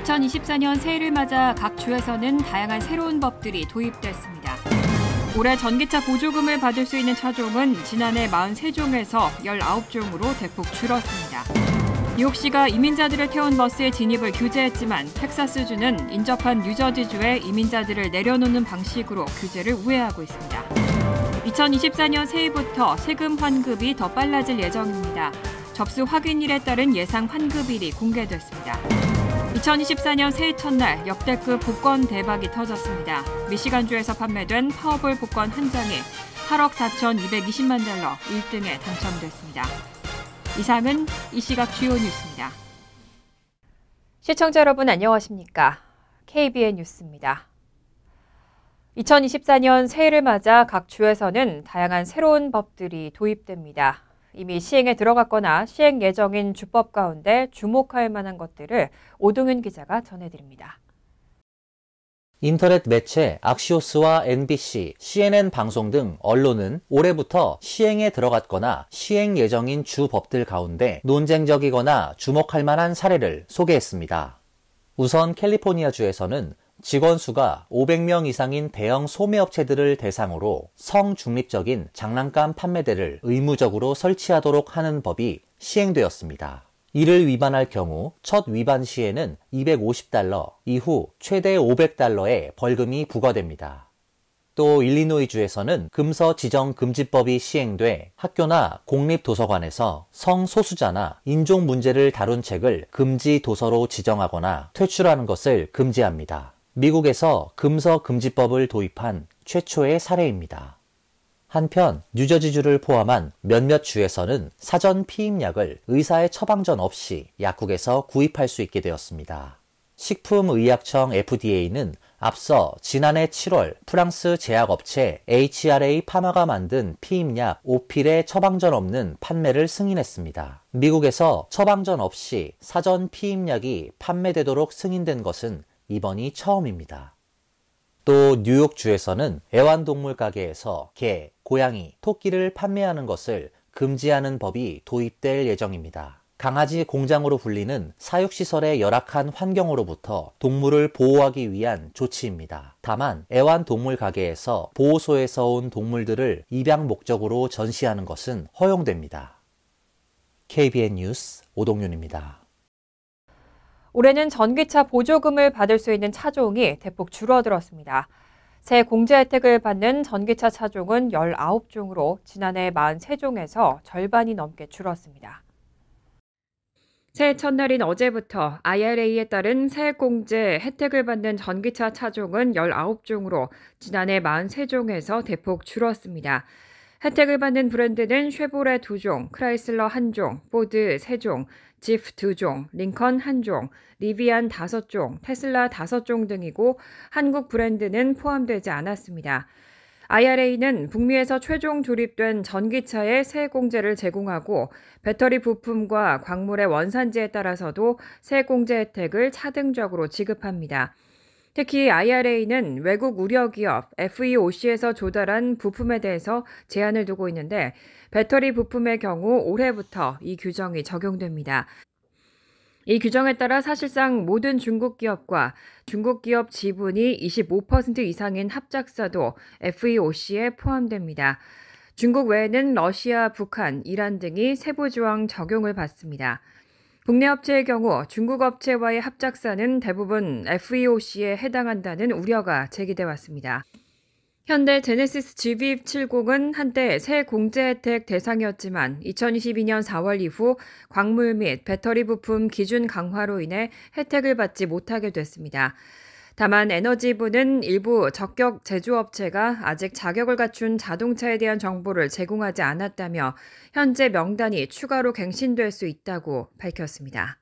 2024년 새해를 맞아 각 주에서는 다양한 새로운 법들이 도입됐습니다. 올해 전기차 보조금을 받을 수 있는 차종은 지난해 43종에서 19종으로 대폭 줄었습니다. 뉴욕시가 이민자들을 태운 버스의 진입을 규제했지만 텍사스주는 인접한 뉴저지주에 이민자들을 내려놓는 방식으로 규제를 우회하고 있습니다. 2024년 새해부터 세금 환급이 더 빨라질 예정입니다. 접수 확인일에 따른 예상 환급일이 공개됐습니다. 2024년 새해 첫날 역대급 복권 대박이 터졌습니다. 미시간주에서 판매된 파워볼 복권 한 장이 8억 4,220만 달러 1등에 당첨됐습니다. 이상은 이 시각 주요 뉴스입니다. 시청자 여러분 안녕하십니까? KBN 뉴스입니다. 2024년 새해를 맞아 각 주에서는 다양한 새로운 법들이 도입됩니다. 이미 시행에 들어갔거나 시행 예정인 주법 가운데 주목할 만한 것들을 오동윤 기자가 전해드립니다. 인터넷 매체 악시오스와 NBC, CNN 방송 등 언론은 올해부터 시행에 들어갔거나 시행 예정인 주법들 가운데 논쟁적이거나 주목할 만한 사례를 소개했습니다. 우선 캘리포니아주에서는 직원 수가 500명 이상인 대형 소매업체들을 대상으로 성중립적인 장난감 판매대를 의무적으로 설치하도록 하는 법이 시행되었습니다. 이를 위반할 경우 첫 위반 시에는 $250, 이후 최대 $500의 벌금이 부과됩니다. 또 일리노이주에서는 금서 지정 금지법이 시행돼 학교나 공립도서관에서 성소수자나 인종 문제를 다룬 책을 금지 도서로 지정하거나 퇴출하는 것을 금지합니다. 미국에서 금서 금지법을 도입한 최초의 사례입니다. 한편 뉴저지주를 포함한 몇몇 주에서는 사전 피임약을 의사의 처방 전 없이 약국에서 구입할 수 있게 되었습니다. 식품의약청 FDA는 앞서 지난해 7월 프랑스 제약업체 HRA 파마가 만든 피임약 오필의 처방 전 없는 판매를 승인했습니다. 미국에서 처방 전 없이 사전 피임약이 판매되도록 승인된 것은 이번이 처음입니다. 또 뉴욕주에서는 애완동물 가게에서 개, 고양이, 토끼를 판매하는 것을 금지하는 법이 도입될 예정입니다. 강아지 공장으로 불리는 사육시설의 열악한 환경으로부터 동물을 보호하기 위한 조치입니다. 다만 애완동물 가게에서 보호소에서 온 동물들을 입양 목적으로 전시하는 것은 허용됩니다. KBN 뉴스 오동윤입니다. 올해는 전기차 보조금을 받을 수 있는 차종이 대폭 줄어들었습니다. 새 공제 혜택을 받는 전기차 차종은 19종으로 지난해 43종에서 절반이 넘게 줄었습니다. 새해 첫날인 어제부터 IRA에 따른 세액 공제 혜택을 받는 전기차 차종은 19종으로 지난해 43종에서 대폭 줄었습니다. 혜택을 받는 브랜드는 쉐보레 2종, 크라이슬러 1종, 포드 3종, 지프 2종, 링컨 1종, 리비안 5종, 테슬라 5종 등이고 한국 브랜드는 포함되지 않았습니다. IRA는 북미에서 최종 조립된 전기차에 세액 공제를 제공하고 배터리 부품과 광물의 원산지에 따라서도 세액 공제 혜택을 차등적으로 지급합니다. 특히 IRA는 외국 우려기업 FEOC에서 조달한 부품에 대해서 제한을 두고 있는데 배터리 부품의 경우 올해부터 이 규정이 적용됩니다. 이 규정에 따라 사실상 모든 중국 기업과 중국 기업 지분이 25% 이상인 합작사도 FEOC에 포함됩니다. 중국 외에는 러시아, 북한, 이란 등이 세부 조항 적용을 받습니다. 국내 업체의 경우 중국 업체와의 합작사는 대부분 FEOC에 해당한다는 우려가 제기돼 왔습니다. 현대 제네시스 GV70은 한때 새 공제 혜택 대상이었지만 2022년 4월 이후 광물 및 배터리 부품 기준 강화로 인해 혜택을 받지 못하게 됐습니다. 다만 에너지부는 일부 적격 제조업체가 아직 자격을 갖춘 자동차에 대한 정보를 제공하지 않았다며 현재 명단이 추가로 갱신될 수 있다고 밝혔습니다.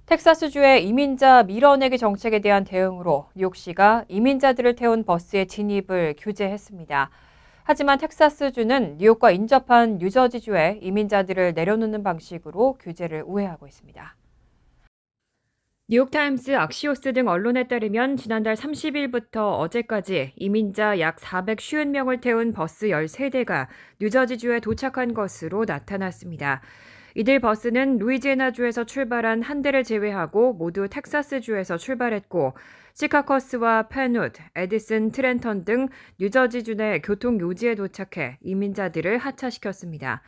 텍사스주의 이민자 밀어내기 정책에 대한 대응으로 뉴욕시가 이민자들을 태운 버스의 진입을 규제했습니다. 하지만 텍사스주는 뉴욕과 인접한 뉴저지주에 이민자들을 내려놓는 방식으로 규제를 우회하고 있습니다. 뉴욕타임스, 악시오스 등 언론에 따르면 지난달 30일부터 어제까지 이민자 약 450명을 태운 버스 13대가 뉴저지주에 도착한 것으로 나타났습니다. 이들 버스는 루이지애나주에서 출발한 한 대를 제외하고 모두 텍사스주에서 출발했고 시카커스와 페누트, 에디슨, 트렌턴 등 뉴저지주 내 교통 요지에 도착해 이민자들을 하차시켰습니다.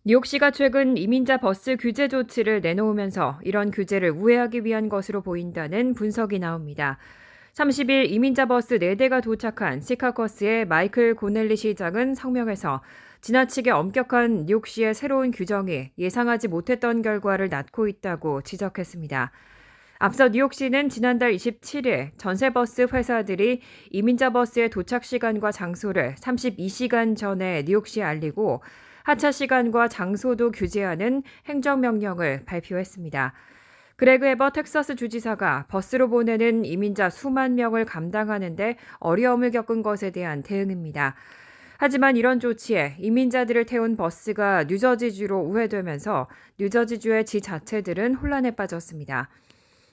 뉴욕시가 최근 이민자 버스 규제 조치를 내놓으면서 이런 규제를 우회하기 위한 것으로 보인다는 분석이 나옵니다. 30일 이민자 버스 4대가 도착한 시카커스의 마이클 고넬리 시장은 성명에서 지나치게 엄격한 뉴욕시의 새로운 규정이 예상하지 못했던 결과를 낳고 있다고 지적했습니다. 앞서 뉴욕시는 지난달 27일 전세버스 회사들이 이민자 버스의 도착 시간과 장소를 32시간 전에 뉴욕시에 알리고 하차 시간과 장소도 규제하는 행정명령을 발표했습니다. 그레그 에버 텍사스 주지사가 버스로 보내는 이민자 수만 명을 감당하는 데 어려움을 겪은 것에 대한 대응입니다. 하지만 이런 조치에 이민자들을 태운 버스가 뉴저지주로 우회되면서 뉴저지주의 지자체들은 혼란에 빠졌습니다.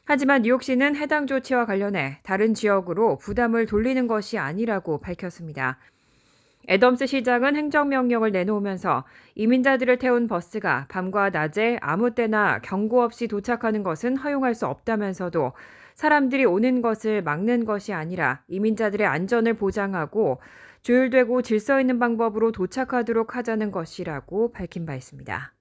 하지만 뉴욕시는 해당 조치와 관련해 다른 지역으로 부담을 돌리는 것이 아니라고 밝혔습니다. 애덤스 시장은 행정명령을 내놓으면서 이민자들을 태운 버스가 밤과 낮에 아무 때나 경고 없이 도착하는 것은 허용할 수 없다면서도 사람들이 오는 것을 막는 것이 아니라 이민자들의 안전을 보장하고 조율되고 질서 있는 방법으로 도착하도록 하자는 것이라고 밝힌 바 있습니다.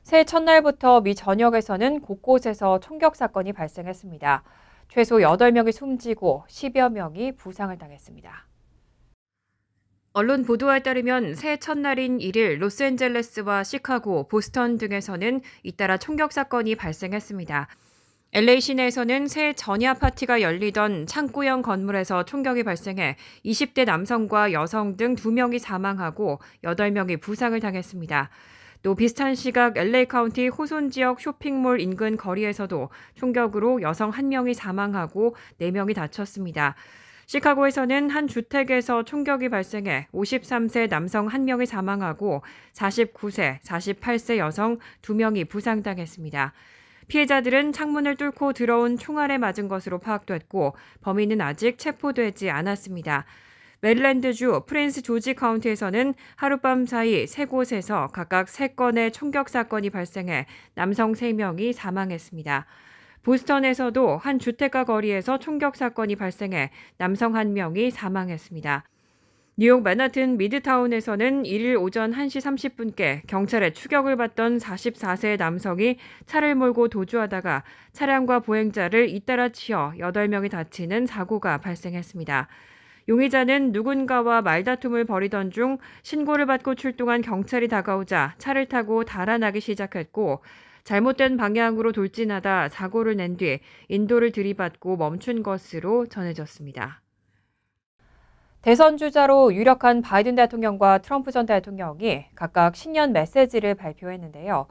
새해 첫날부터 미 전역에서는 곳곳에서 총격 사건이 발생했습니다. 최소 8명이 숨지고 10여 명이 부상을 당했습니다. 언론 보도에 따르면 새해 첫날인 1일 로스앤젤레스와 시카고, 보스턴 등에서는 잇따라 총격 사건이 발생했습니다. LA 시내에서는 새해 전야 파티가 열리던 창고형 건물에서 총격이 발생해 20대 남성과 여성 등 2명이 사망하고 8명이 부상을 당했습니다. 또 비슷한 시각 LA 카운티 호손 지역 쇼핑몰 인근 거리에서도 총격으로 여성 1명이 사망하고 4명이 다쳤습니다. 시카고에서는 한 주택에서 총격이 발생해 53세 남성 1명이 사망하고 49세, 48세 여성 2명이 부상당했습니다. 피해자들은 창문을 뚫고 들어온 총알에 맞은 것으로 파악됐고 범인은 아직 체포되지 않았습니다. 메릴랜드주 프린스 조지 카운티에서는 하룻밤 사이 3곳에서 각각 3건의 총격 사건이 발생해 남성 3명이 사망했습니다. 보스턴에서도 한 주택가 거리에서 총격 사건이 발생해 남성 1명이 사망했습니다. 뉴욕 맨하튼 미드타운에서는 1일 오전 1시 30분께 경찰의 추격을 받던 44세 남성이 차를 몰고 도주하다가 차량과 보행자를 잇따라 치어 8명이 다치는 사고가 발생했습니다. 용의자는 누군가와 말다툼을 벌이던 중 신고를 받고 출동한 경찰이 다가오자 차를 타고 달아나기 시작했고 잘못된 방향으로 돌진하다 사고를 낸 뒤 인도를 들이받고 멈춘 것으로 전해졌습니다. 대선 주자로 유력한 바이든 대통령과 트럼프 전 대통령이 각각 신년 메시지를 발표했는데요.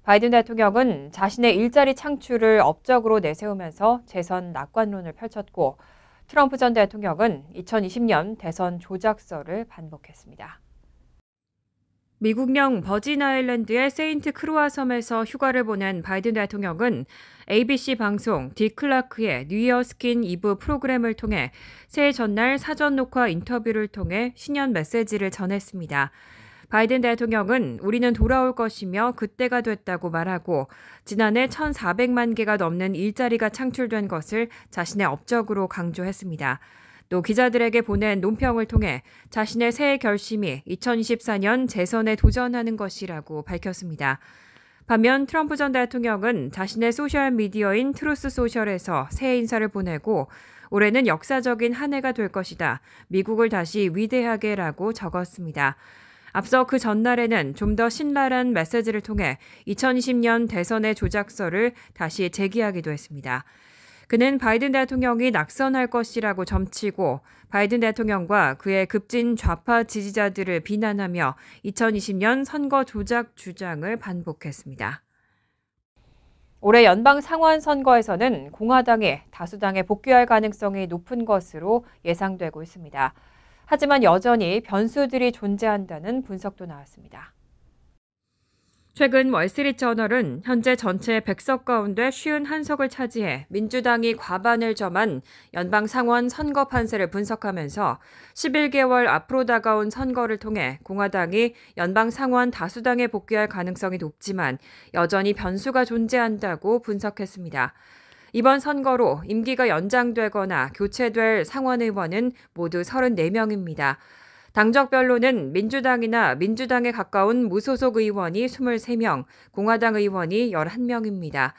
바이든 대통령은 자신의 일자리 창출을 업적으로 내세우면서 재선 낙관론을 펼쳤고 트럼프 전 대통령은 2020년 대선 조작설을 반복했습니다. 미국령 버진 아일랜드의 세인트 크루아 섬에서 휴가를 보낸 바이든 대통령은 ABC 방송 디 클라크의 뉴이어 스킨 이브 프로그램을 통해 새해 전날 사전 녹화 인터뷰를 통해 신년 메시지를 전했습니다. 바이든 대통령은 우리는 돌아올 것이며 그때가 됐다고 말하고 지난해 1,400만 개가 넘는 일자리가 창출된 것을 자신의 업적으로 강조했습니다. 또 기자들에게 보낸 논평을 통해 자신의 새해 결심이 2024년 재선에 도전하는 것이라고 밝혔습니다. 반면 트럼프 전 대통령은 자신의 소셜미디어인 트루스 소셜에서 새해 인사를 보내고 올해는 역사적인 한 해가 될 것이다. 미국을 다시 위대하게라고 적었습니다. 앞서 그 전날에는 좀 더 신랄한 메시지를 통해 2020년 대선의 조작설을 다시 제기하기도 했습니다. 그는 바이든 대통령이 낙선할 것이라고 점치고 바이든 대통령과 그의 급진 좌파 지지자들을 비난하며 2020년 선거 조작 주장을 반복했습니다. 올해 연방 상원 선거에서는 공화당이 다수당에 복귀할 가능성이 높은 것으로 예상되고 있습니다. 하지만 여전히 변수들이 존재한다는 분석도 나왔습니다. 최근 월스트리트저널은 현재 전체 100석 가운데 51석을 차지해 민주당이 과반을 점한 연방 상원 선거 판세를 분석하면서 11개월 앞으로 다가온 선거를 통해 공화당이 연방 상원 다수당에 복귀할 가능성이 높지만 여전히 변수가 존재한다고 분석했습니다. 이번 선거로 임기가 연장되거나 교체될 상원 의원은 모두 34명입니다. 당적별로는 민주당이나 민주당에 가까운 무소속 의원이 23명, 공화당 의원이 11명입니다.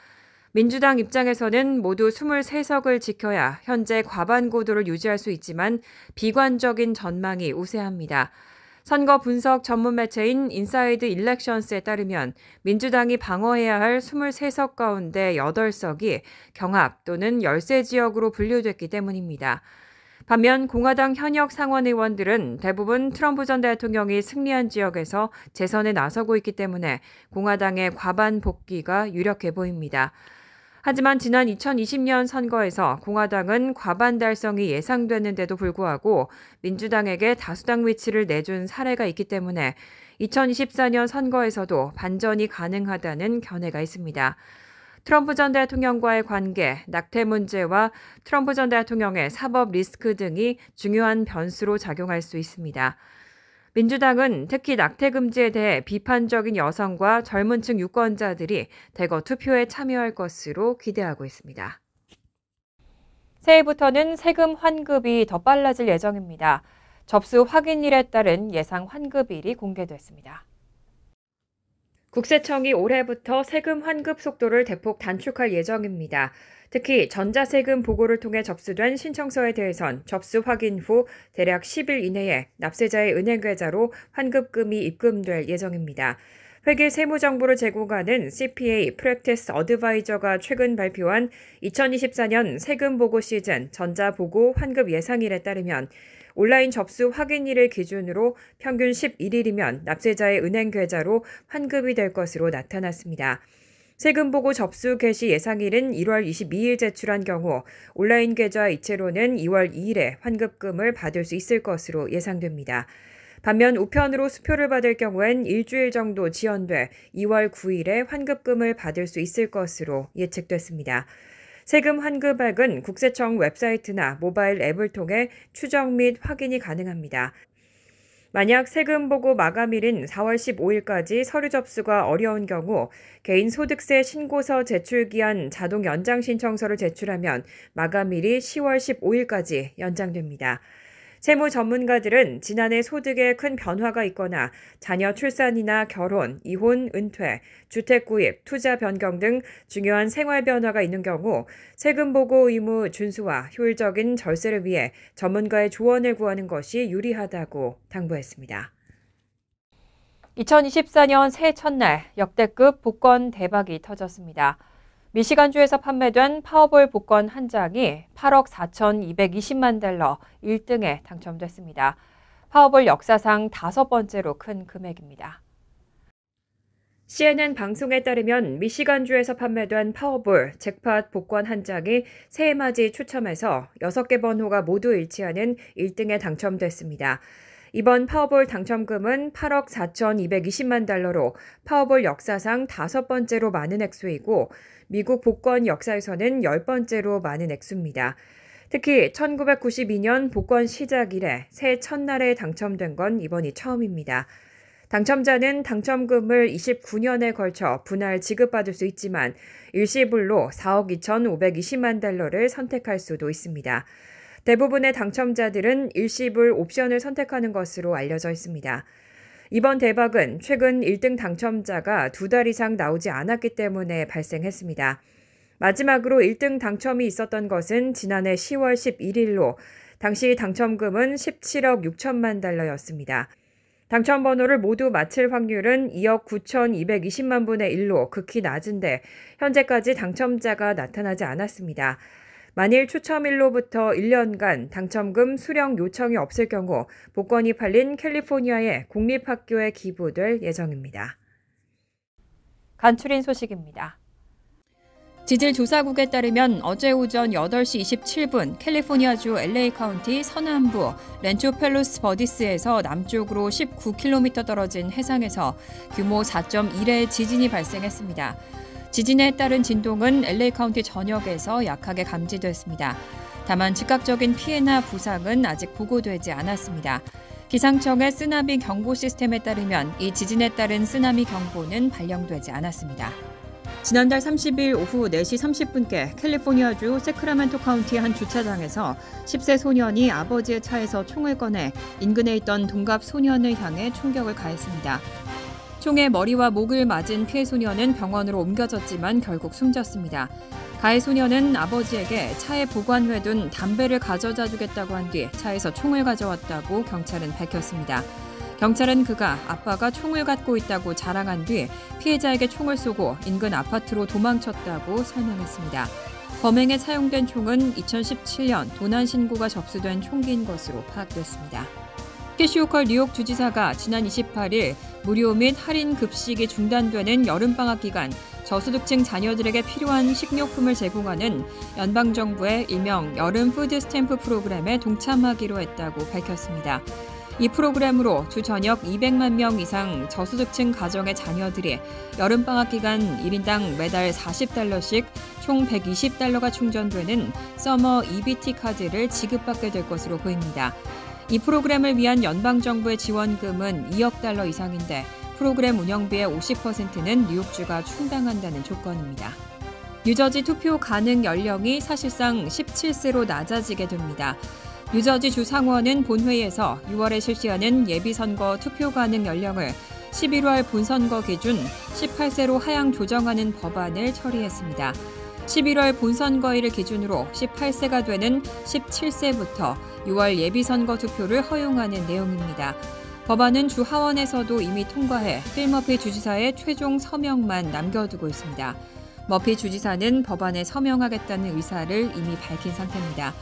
민주당 입장에서는 모두 23석을 지켜야 현재 과반 고도를 유지할 수 있지만 비관적인 전망이 우세합니다. 선거 분석 전문 매체인 인사이드 일렉션스에 따르면 민주당이 방어해야 할 23석 가운데 8석이 경합 또는 열세 지역으로 분류됐기 때문입니다. 반면 공화당 현역 상원 의원들은 대부분 트럼프 전 대통령이 승리한 지역에서 재선에 나서고 있기 때문에 공화당의 과반 복귀가 유력해 보입니다. 하지만 지난 2020년 선거에서 공화당은 과반 달성이 예상됐는데도 불구하고 민주당에게 다수당 위치를 내준 사례가 있기 때문에 2024년 선거에서도 반전이 가능하다는 견해가 있습니다. 트럼프 전 대통령과의 관계, 낙태 문제와 트럼프 전 대통령의 사법 리스크 등이 중요한 변수로 작용할 수 있습니다. 민주당은 특히 낙태 금지에 대해 비판적인 여성과 젊은 층 유권자들이 대거 투표에 참여할 것으로 기대하고 있습니다. 새해부터는 세금 환급이 더 빨라질 예정입니다. 접수 확인일에 따른 예상 환급일이 공개됐습니다. 국세청이 올해부터 세금 환급 속도를 대폭 단축할 예정입니다. 특히 전자세금 보고를 통해 접수된 신청서에 대해선 접수 확인 후 대략 10일 이내에 납세자의 은행 계좌로 환급금이 입금될 예정입니다. 회계 세무 정보를 제공하는 CPA 프랙티스 어드바이저가 최근 발표한 2024년 세금 보고 시즌 전자보고 환급 예상일에 따르면 온라인 접수 확인일을 기준으로 평균 11일이면 납세자의 은행 계좌로 환급이 될 것으로 나타났습니다. 세금보고 접수 개시 예상일은 1월 22일 제출한 경우 온라인 계좌 이체로는 2월 2일에 환급금을 받을 수 있을 것으로 예상됩니다. 반면 우편으로 수표를 받을 경우엔 일주일 정도 지연돼 2월 9일에 환급금을 받을 수 있을 것으로 예측됐습니다. 세금 환급액은 국세청 웹사이트나 모바일 앱을 통해 추적 및 확인이 가능합니다. 만약 세금 보고 마감일인 4월 15일까지 서류 접수가 어려운 경우 개인 소득세 신고서 제출 기한 자동 연장 신청서를 제출하면 마감일이 10월 15일까지 연장됩니다. 세무 전문가들은 지난해 소득에 큰 변화가 있거나 자녀 출산이나 결혼, 이혼, 은퇴, 주택 구입, 투자 변경 등 중요한 생활 변화가 있는 경우 세금 보고 의무 준수와 효율적인 절세를 위해 전문가의 조언을 구하는 것이 유리하다고 당부했습니다. 2024년 새해 첫날 역대급 복권 대박이 터졌습니다. 미시간주에서 판매된 파워볼 복권 한 장이 8억 4,220만 달러 1등에 당첨됐습니다. 파워볼 역사상 5번째로 큰 금액입니다. CNN 방송에 따르면 미시간주에서 판매된 파워볼 잭팟 복권 한 장이 새해맞이 추첨에서 6개 번호가 모두 일치하는 1등에 당첨됐습니다. 이번 파워볼 당첨금은 8억 4,220만 달러로 파워볼 역사상 5번째로 많은 액수이고 미국 복권 역사에서는 10번째로 많은 액수입니다. 특히 1992년 복권 시작 이래 새해 첫날에 당첨된 건 이번이 처음입니다. 당첨자는 당첨금을 29년에 걸쳐 분할 지급받을 수 있지만 일시불로 4억 2,520만 달러를 선택할 수도 있습니다. 대부분의 당첨자들은 일시불 옵션을 선택하는 것으로 알려져 있습니다. 이번 대박은 최근 1등 당첨자가 2달 이상 나오지 않았기 때문에 발생했습니다. 마지막으로 1등 당첨이 있었던 것은 지난해 10월 11일로 당시 당첨금은 17억 6천만 달러였습니다. 당첨 번호를 모두 맞힐 확률은 2억 9,220만 분의 1로 극히 낮은데 현재까지 당첨자가 나타나지 않았습니다. 만일 추첨일로부터 1년간 당첨금 수령 요청이 없을 경우 복권이 팔린 캘리포니아의 공립학교에 기부될 예정입니다. 간추린 소식입니다. 지질조사국에 따르면 어제 오전 8시 27분 캘리포니아주 LA 카운티 서남부 렌초 펠로스 버디스에서 남쪽으로 19km 떨어진 해상에서 규모 4.1의 지진이 발생했습니다. 지진에 따른 진동은 LA 카운티 전역에서 약하게 감지됐습니다. 다만 즉각적인 피해나 부상은 아직 보고되지 않았습니다. 기상청의 쓰나미 경보 시스템에 따르면 이 지진에 따른 쓰나미 경보는 발령되지 않았습니다. 지난달 30일 오후 4시 30분께 캘리포니아주 세크라멘토 카운티의 한 주차장에서 10세 소년이 아버지의 차에서 총을 꺼내 인근에 있던 동갑 소년을 향해 총격을 가했습니다. 총에 머리와 목을 맞은 피해 소년은 병원으로 옮겨졌지만 결국 숨졌습니다. 가해 소년은 아버지에게 차에 보관해둔 담배를 가져다 주겠다고 한 뒤 차에서 총을 가져왔다고 경찰은 밝혔습니다. 경찰은 그가 아빠가 총을 갖고 있다고 자랑한 뒤 피해자에게 총을 쏘고 인근 아파트로 도망쳤다고 설명했습니다. 범행에 사용된 총은 2017년 도난 신고가 접수된 총기인 것으로 파악됐습니다. 캐시 호컬 뉴욕 주지사가 지난 28일 무료 및 할인 급식이 중단되는 여름방학 기간 저소득층 자녀들에게 필요한 식료품을 제공하는 연방정부의 일명 여름 푸드 스탬프 프로그램에 동참하기로 했다고 밝혔습니다. 이 프로그램으로 주 전역 200만 명 이상 저소득층 가정의 자녀들이 여름방학 기간 1인당 매달 $40씩 총 $120가 충전되는 서머 EBT 카드를 지급받게 될 것으로 보입니다. 이 프로그램을 위한 연방정부의 지원금은 $2억 이상인데 프로그램 운영비의 50%는 뉴욕주가 충당한다는 조건입니다. 뉴저지 투표 가능 연령이 사실상 17세로 낮아지게 됩니다. 뉴저지 주 상원은 본회의에서 6월에 실시하는 예비선거 투표 가능 연령을 11월 본선거 기준 18세로 하향 조정하는 법안을 처리했습니다. 11월 본선거일을 기준으로 18세가 되는 17세부터 6월 예비선거 투표를 허용하는 내용입니다. 법안은 주 하원에서도 이미 통과해 필 머피 주지사의 최종 서명만 남겨두고 있습니다. 머피 주지사는 법안에 서명하겠다는 의사를 이미 밝힌 상태입니다.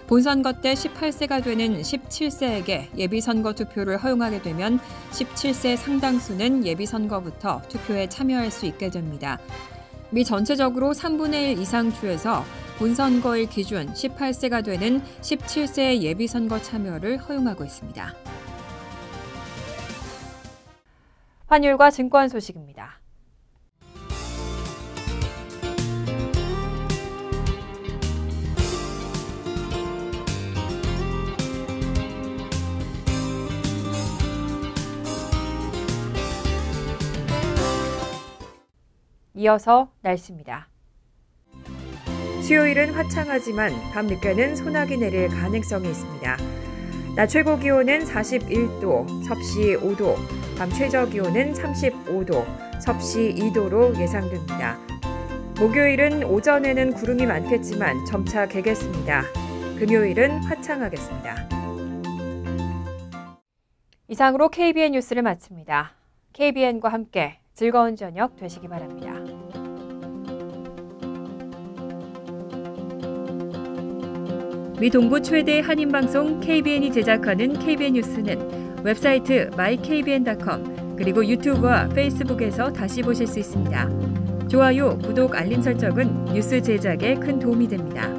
본선거 때 18세가 되는 17세에게 예비선거 투표를 허용하게 되면 17세 상당수는 예비선거부터 투표에 참여할 수 있게 됩니다. 미 전체적으로 3분의 1 이상 주에서 본선거일 기준 18세가 되는 17세의 예비선거 참여를 허용하고 있습니다. 환율과 증권 소식입니다. 이어서 날씨입니다. 수요일은 화창하지만 밤늦게는 소나기 내릴 가능성이 있습니다. 낮 최고 기온은 41도, 섭씨 5도, 밤 최저 기온은 35도, 섭씨 2도로 예상됩니다. 목요일은 오전에는 구름이 많겠지만 점차 개겠습니다. 금요일은 화창하겠습니다. 이상으로 KBN 뉴스를 마칩니다. KBN과 함께 즐거운 저녁 되시기 바랍니다. 미 동부 최대 한인방송 KBN이 제작하는 KBN 뉴스는 웹사이트 mykbn.com 그리고 유튜브와 페이스북에서 다시 보실 수 있습니다. 좋아요, 구독, 알림 설정은 뉴스 제작에 큰 도움이 됩니다.